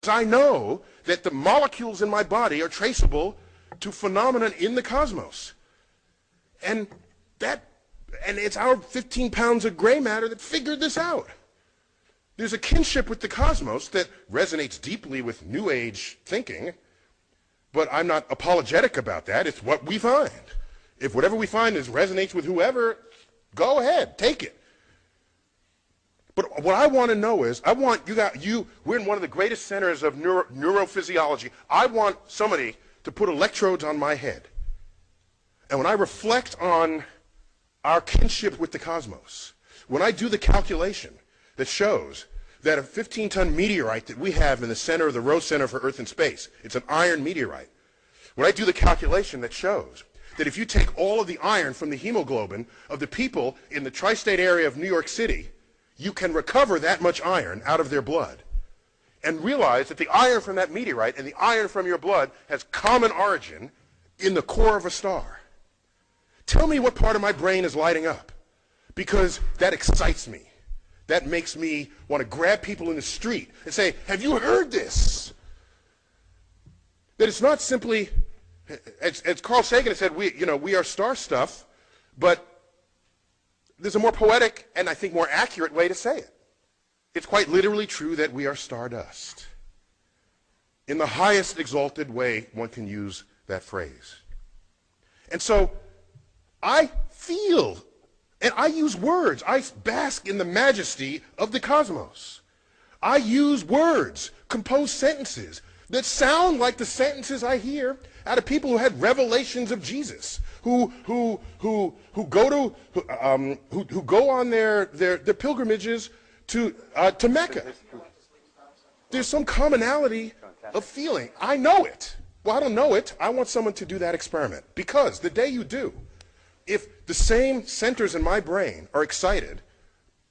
I know that the molecules in my body are traceable to phenomena in the cosmos. And it's our 15 pounds of gray matter that figured this out. There's a kinship with the cosmos that resonates deeply with New Age thinking, but I'm not apologetic about that. It's what we find. If whatever we find resonates with whoever, go ahead, take it. But what I want to know is, we're in one of the greatest centers of neurophysiology. I want somebody to put electrodes on my head. And when I reflect on our kinship with the cosmos, when I do the calculation that shows that a 15-ton meteorite that we have in the center of the Rose Center for Earth and Space, it's an iron meteorite. When I do the calculation that shows that if you take all of the iron from the hemoglobin of the people in the tri-state area of New York City, you can recover that much iron out of their blood and realize that the iron from that meteorite and the iron from your blood has common origin in the core of a star. Tell me what part of my brain is lighting up, because that excites me. That makes me want to grab people in the street and say, have you heard this? That it's not simply, as Carl Sagan has said, we are star stuff, but there's a more poetic and I think more accurate way to say it. It's quite literally true that we are stardust. In the highest exalted way one can use that phrase. And so I feel, and I use words. I bask in the majesty of the cosmos. I use words, compose sentences that sound like the sentences I hear out of people who had revelations of Jesus, who go on their pilgrimages to Mecca. There's some commonality of feeling. I know it. Well, I don't know it. I want someone to do that experiment, because the day you do, if the same centers in my brain are excited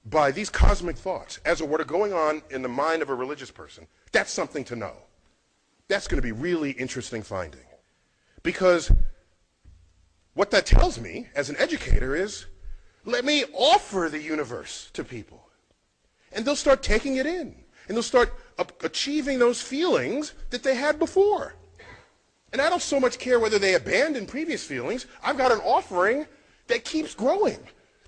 by these cosmic thoughts as what are going on in the mind of a religious person, that's something to know. That's going to be really interesting finding. Because what that tells me as an educator is, let me offer the universe to people. And they'll start taking it in. And they'll start achieving those feelings that they had before. And I don't so much care whether they abandon previous feelings. I've got an offering that keeps growing,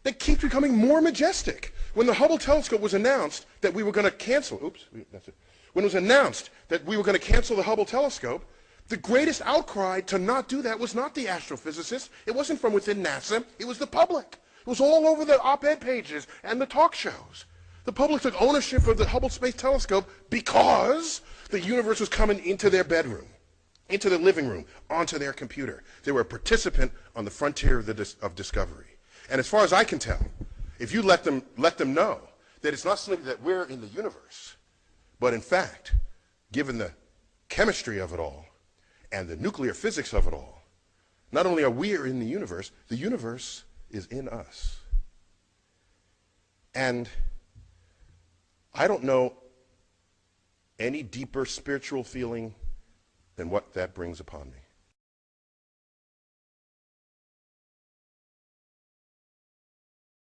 that keeps becoming more majestic. When the Hubble telescope was announced that we were going to cancel, when it was announced that we were going to cancel the Hubble telescope, the greatest outcry to not do that was not the astrophysicists. It wasn't from within NASA. It was the public. It was all over the op-ed pages and the talk shows. The public took ownership of the Hubble Space Telescope because the universe was coming into their bedroom, into their living room, onto their computer. They were a participant on the frontier of discovery. And as far as I can tell, if you let them know that it's not simply that we're in the universe, but in fact, given the chemistry of it all and the nuclear physics of it all, not only are we in the universe is in us. And I don't know any deeper spiritual feeling than what that brings upon me.